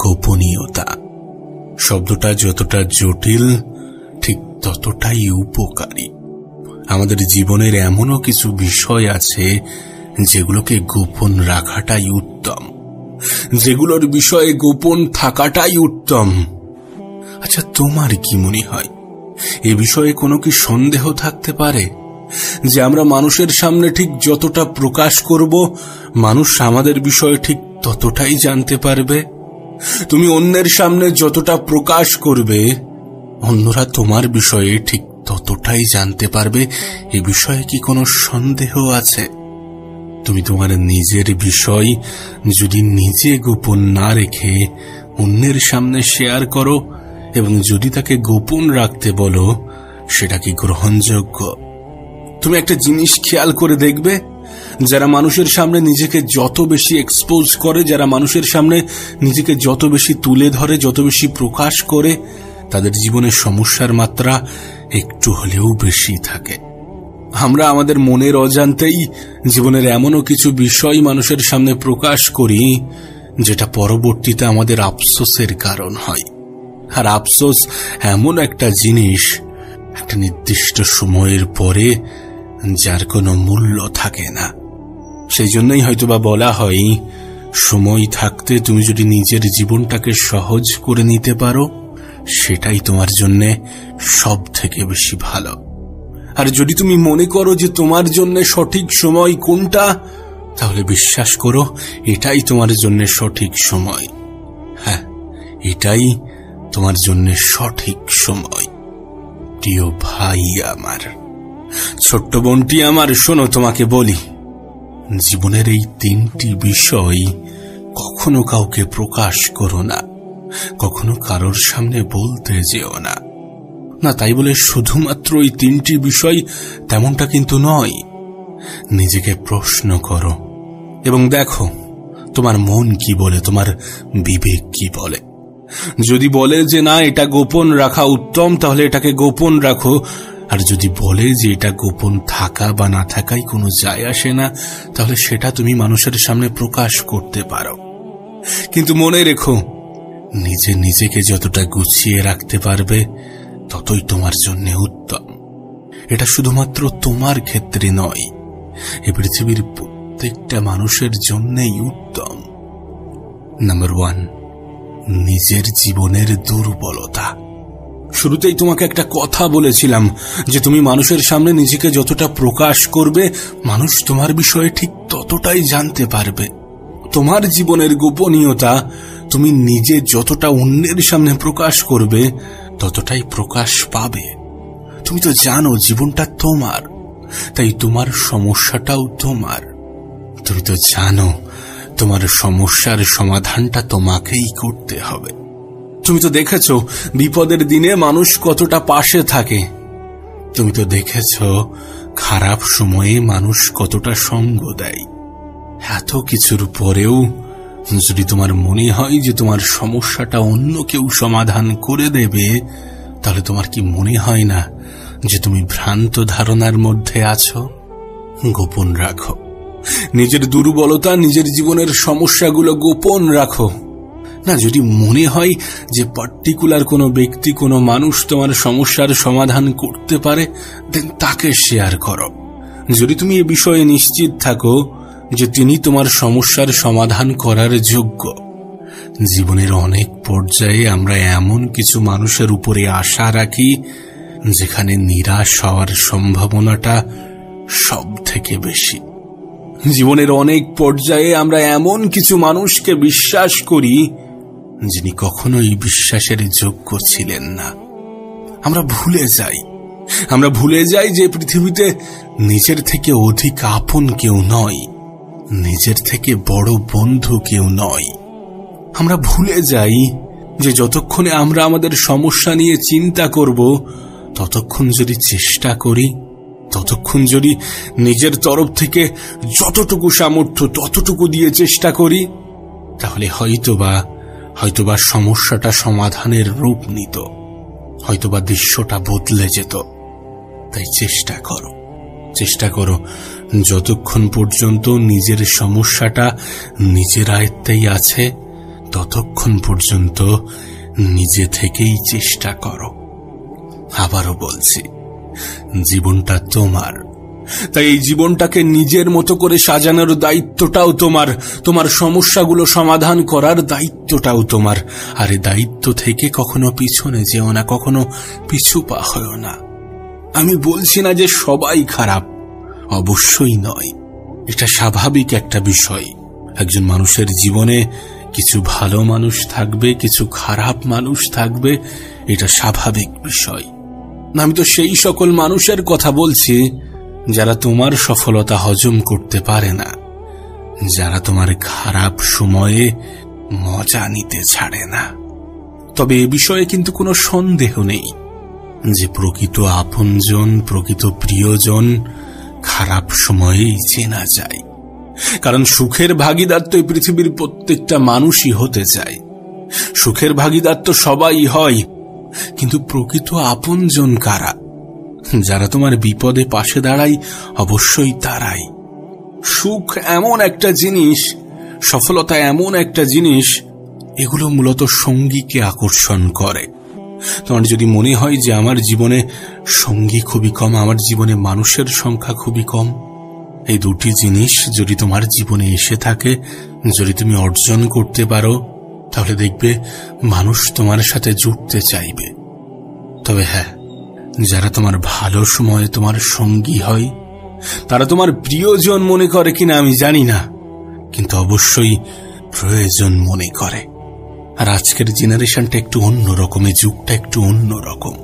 গোপনীয়তা শব্দটা যতটা জটিল ঠিক ততটাই উপকারী। আমাদের জীবনের এমনও কিছু বিষয় আছে যেগুলোকে গোপন রাখাটাই উত্তম, যেগুলোর বিষয়ে গোপন থাকাটাই উত্তম। আচ্ছা, তোমার কি মনে হয় এ বিষয়ে কোনো কি সন্দেহ থাকতে পারে যে আমরা মানুষের সামনে ঠিক যতটা প্রকাশ করব, মানুষ আমাদের বিষয়ে ঠিক ততটাই জানতে পারবে? তুমি অন্যের সামনে যতটা প্রকাশ করবে, অন্যরা তোমার বিষয়ে ঠিক ততটাই জানতে পারবে। এ বিষয়ে কি কোনো সন্দেহ আছে? তুমি তোমার নিজের বিষয় যদি নিজে গোপন না রেখে অন্যের সামনে শেয়ার করো এবং যদি তাকে গোপন রাখতে বলো, সেটা কি গ্রহণযোগ্য? তুমি একটা জিনিস খেয়াল করে দেখবে, যারা মানুষের সামনে নিজেকে যত বেশি এক্সপোজ করে, যারা মানুষের সামনে নিজেকে যত বেশি তুলে ধরে, যত বেশি প্রকাশ করে, তাদের জীবনে সমস্যার মাত্রা একটু হলেও বেশি থাকে। আমরা আমাদের মনের অজান্তেই জীবনের এমনও কিছু বিষয় মানুষের সামনে প্রকাশ করি যেটা পরবর্তীতে আমাদের আফসোসের কারণ হয়। আর আফসোস এমন একটা জিনিস, একটা নির্দিষ্ট সময়ের পরে যার কোনো মূল্য থাকে না। সেই জন্যই হয়তোবা বলা হয়, সময় থাকতে তুমি যদি নিজের জীবনটাকে সহজ করে নিতে পারো, সেটাই তোমার জন্য সব থেকে বেশি ভালো। আর যদি তুমি মনে করো যে তোমার জন্য সঠিক সময় কোনটা, তাহলে বিশ্বাস করো এটাই তোমার জন্য সঠিক সময়। হ্যাঁ, এটাই তোমার জন্য সঠিক সময়। প্রিয় ভাই আমার, ছোট্ট বোনটি আমার, শোনো, তোমাকে বলি, জীবনের এই 3টি বিষয় কখনো কাউকে প্রকাশ করো না, কখনো কারোর সামনে বলতে যেও না। না, তাই বলে শুধুমাত্র এই 3টি বিষয় তেমনটা কিন্তু নয়। নিজেকে প্রশ্ন করো এবং দেখো তোমার মন কি বলে, তোমার বিবেক কি বলে। যদি বলে যে না, এটা গোপন রাখা উত্তম, তাহলে এটাকে গোপন রাখো। আর যদি বলে যে এটা গোপন থাকা বা না থাকাই কোনো যায় আসে না, তাহলে সেটা তুমি মানুষের সামনে প্রকাশ করতে পারো। কিন্তু মনে রেখো, নিজেকে যতটা গুছিয়ে রাখতে পারবে ততই তোমার জন্য উত্তম। এটা শুধুমাত্র তোমার ক্ষেত্রে নয়, এই পৃথিবীর প্রত্যেকটা মানুষের জন্যই উত্তম। নাম্বার 1, নিজের জীবনের দুর্বলতা। শুরুতেই তোমাকে একটা কথা বলেছিলাম যে তুমি মানুষের সামনে নিজেকে যতটা প্রকাশ করবে, মানুষ তোমার বিষয়ে ঠিক ততটাই জানতে পারবে। তোমার জীবনের গোপনীয়তা তুমি নিজে যতটা অন্যের সামনে প্রকাশ করবে, ততটাই প্রকাশ পাবে। তুমি তো জানো জীবনটা তোমার, তাই তোমার সমস্যাটাও তোমার। তুমি তো জানো তোমার সমস্যার সমাধানটা তোমাকেই করতে হবে। তুমি তো দেখেছ বিপদের দিনে মানুষ কতটা পাশে থাকে। তুমি তো দেখেছ খারাপ সময়ে মানুষ কতটা সঙ্গ দেয়। এত কিছুর পরেও যদি তোমার মনে হয় যে তোমার সমস্যাটা অন্য কেউ সমাধান করে দেবে, তাহলে তোমার কি মনে হয় না যে তুমি ভ্রান্ত ধারণার মধ্যে আছো? গোপন রাখো নিজের দুর্বলতা, নিজের জীবনের সমস্যাগুলো গোপন রাখো। না, যদি মনে হয় যে পার্টিকুলার কোনো ব্যক্তি, কোনো মানুষ তোমার সমস্যার সমাধান করতে পারে, দেন তাকে শেয়ার করো। যদি তুমি এ বিষয়ে নিশ্চিত থাকো যে তিনি তোমার সমস্যার সমাধান করার যোগ্য। জীবনের অনেক পর্যায়ে আমরা এমন কিছু মানুষের উপরে আশা রাখি যেখানে নিরাশ হওয়ার সম্ভাবনাটা সব থেকে বেশি। জীবনের অনেক পর্যায়ে আমরা এমন কিছু মানুষকে বিশ্বাস করি যিনি কখনোই বিশ্বাসের যোগ্য ছিলেন না। আমরা ভুলে যাই যে পৃথিবীতে নিজের থেকে অধিক আপন কেউ নয়, নিজের থেকে বড় বন্ধু কেউ নয়। আমরা ভুলে যাই যে যতক্ষণে আমরা আমাদের সমস্যা নিয়ে চিন্তা করব, ততক্ষণ যদি চেষ্টা করি, ততক্ষণ যদি নিজের তরফ থেকে যতটুকু সামর্থ্য ততটুকু দিয়ে চেষ্টা করি, তাহলে হয়তোবা সমস্যাটা সমাধানের রূপ নিত, হয়তোবা দৃশ্যটা বদলে যেত। তাই চেষ্টা করো যতক্ষণ পর্যন্ত নিজের সমস্যাটা নিজের আয়ত্তেই আছে, ততক্ষণ পর্যন্ত নিজে থেকেই চেষ্টা করো। আবারও বলছি, জীবনটা তোমার, তাই এই জীবনটাকে নিজের মতো করে সাজানোর দায়িত্বটাও তোমার, তোমার সমস্যাগুলো সমাধান করার দায়িত্বটাও তোমার। আর এই দায়িত্ব থেকে কখনো পিছনে যেও না, কখনো পিছু পা হয়ো না। আমি বলছি না যে সবাই খারাপ, অবশ্যই নয়, এটা স্বাভাবিক একটা বিষয়। একজন মানুষের জীবনে কিছু ভালো মানুষ থাকবে, কিছু খারাপ মানুষ থাকবে, এটা স্বাভাবিক বিষয়। আমি তো সেই সকল মানুষের কথা বলছি যারা তোমার সফলতা হজম করতে পারে না, যারা তোমার খারাপ সময়ে মজা নিতে ছাড়ে না। তবে এ বিষয়ে কিন্তু কোনো সন্দেহ নেই যে প্রকৃত আপনজন, প্রকৃত প্রিয়জন খারাপ সময়েই চেনা যায়। কারণ সুখের ভাগীদার তো এই পৃথিবীর প্রত্যেকটা মানুষই হতে চায়, সুখের ভাগীদার তো সবাই হয়, কিন্তু প্রকৃত আপনজন কারা? যারা তোমার বিপদে পাশে দাঁড়ায় অবশ্যই তারাই। সুখ এমন একটা জিনিস, সফলতা এমন একটা জিনিস, এগুলো মূলত সঙ্গীকে আকর্ষণ করে। তোমার যদি মনে হয় যে আমার জীবনে সঙ্গী খুবই কম, আমার জীবনে মানুষের সংখ্যা খুবই কম, এই দুটি জিনিস যদি তোমার জীবনে এসে থাকে, যদি তুমি অর্জন করতে পারো, তাহলে দেখবে মানুষ তোমার সাথে জুড়তে চাইবে। তবে হ্যাঁ, যারা তোমার ভালো সময়ে তোমার সঙ্গী হয়, তারা তোমার প্রিয়জন মনে করে কিনা আমি জানি না, কিন্তু অবশ্যই প্রয়োজন মনে করে। আর আজকের জেনারেশনটা একটু অন্যরকম, এই যুগটা একটু অন্যরকম।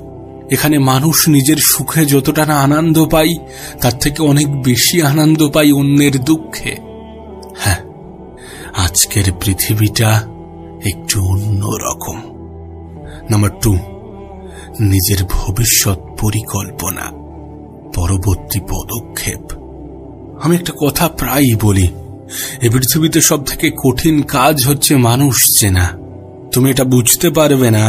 এখানে মানুষ নিজের সুখে যতটা না আনন্দ পায়, তার থেকে অনেক বেশি আনন্দ পায় অন্যের দুঃখে। হ্যাঁ, আজকের পৃথিবীটা একটু অন্যরকম। নাম্বার 2, নিজের ভবিষ্যৎ পরিকল্পনা, পরবর্তী পদক্ষেপ। আমি একটা কথা প্রায়ই বলি, এই পৃথিবীতে সব থেকে কঠিন কাজ হচ্ছে মানুষ চেনা। তুমি এটা বুঝতে পারবে না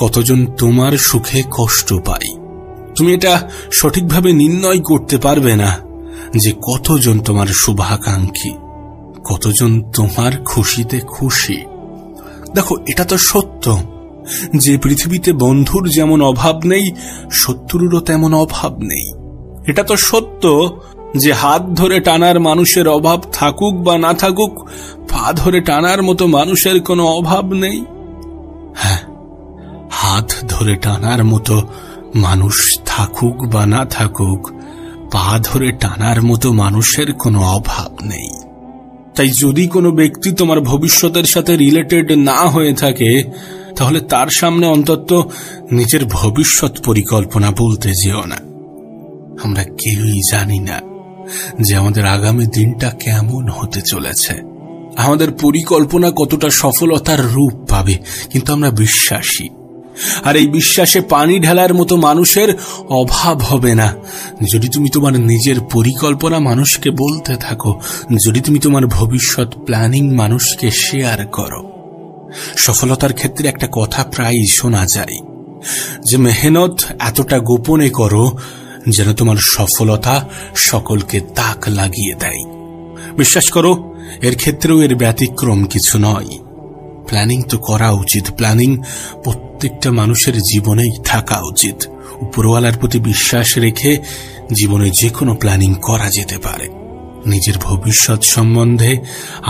কতজন তোমার সুখে কষ্ট পায়। তুমি এটা সঠিকভাবে নির্ণয় করতে পারবে না যে কতজন তোমার শুভাকাঙ্ক্ষী, কতজন তোমার খুশিতে খুশি। দেখো, এটা তো সত্য যে পৃথিবীতে বন্ধুর যেমন অভাব নেই, শত্রুরও তেমন অভাব নেই। এটা তো সত্য যে হাত ধরে টানার মানুষের অভাব থাকুক বা না থাকুক, পা ধরে টানার মতো মানুষের কোনো অভাব নেই। হ্যাঁ, হাত ধরে টানার মতো মানুষ থাকুক বা না থাকুক, পা ধরে টানার মতো মানুষের কোনো অভাব নেই। তাই যদি কোনো ব্যক্তি তোমার ভবিষ্যতের সাথে রিলেটেড না হয়ে থাকে, তাহলে তার সামনে অন্তত নিজের ভবিষ্যৎ পরিকল্পনা বলতে যেও না। আমরা কেউই জানি না যে আমাদের আগামী দিনটা কেমন হতে চলেছে, আমাদের পরিকল্পনা কতটা সফলতার রূপ পাবে, কিন্তু আমরা বিশ্বাসী। আর এই বিশ্বাসে পানি ঢালার মতো মানুষের অভাব হবে না যদি তুমি তোমার নিজের পরিকল্পনা মানুষকে বলতে থাকো, যদি তুমি তোমার ভবিষ্যৎ প্ল্যানিং মানুষকে শেয়ার করো। সফলতার ক্ষেত্রে একটা কথা প্রায়ই শোনা যায় যে মেহনত এতটা গোপনে করো যেন তোমার সফলতা সকলকে তাক লাগিয়ে দেয়। বিশ্বাস করো, এর ক্ষেত্রেও এর ব্যতিক্রম কিছু নয়। প্ল্যানিং তো করা উচিত, প্ল্যানিং প্রত্যেকটা মানুষের জীবনেই থাকা উচিত। উপরওয়ালার প্রতি বিশ্বাস রেখে জীবনে যে কোনো প্ল্যানিং করা যেতে পারে। নিজের ভবিষ্যৎ সম্বন্ধে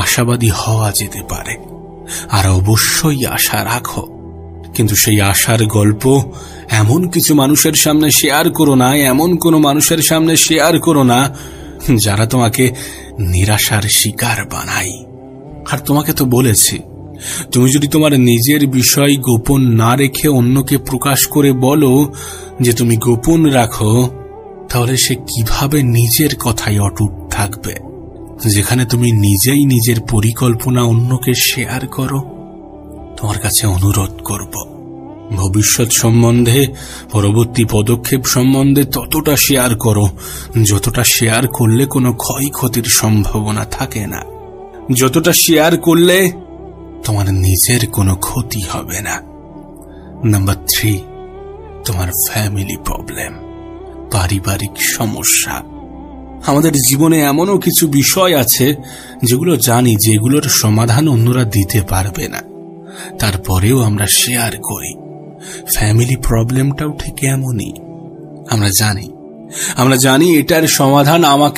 আশাবাদী হওয়া যেতে পারে, আর অবশ্যই আশা রাখো, কিন্তু সেই আশার গল্প এমন কিছু মানুষের সামনে শেয়ার করো না, এমন কোনো মানুষের সামনে শেয়ার করো না যারা তোমাকে নিরাশার শিকার বানায়। আর তোমাকে তো বলেছি, তুমি যদি তোমার নিজের বিষয় গোপন না রেখে অন্যকে প্রকাশ করে বলো যে তুমি গোপন রাখো, তাহলে সে কিভাবে নিজের কথায় অটুট থাকবে, যেখানে তুমি নিজেই নিজের পরিকল্পনা অন্যকে শেয়ার করো। তোমার কাছে অনুরোধ করব, ভবিষ্যৎ সম্বন্ধে, পরবর্তী পদক্ষেপ সম্বন্ধে ততটা শেয়ার করো যতটা শেয়ার করলে কোনো ক্ষয়ক্ষতির সম্ভাবনা থাকে না, যতটা শেয়ার করলে তোমার নিজের কোনো ক্ষতি হবে না। নাম্বার 3, তোমার ফ্যামিলি প্রবলেম, পারিবারিক সমস্যা। আমাদের জীবনে এমনও কিছু বিষয় আছে যেগুলো জানি যে এগুলোর সমাধান অন্যরা দিতে পারবে না। তারপরেও আমরা শেয়ার করি। ফ্যামিলি প্রবলেমটাও ঠিক এমনই। আমরা জানি এটার সমাধান আমাকে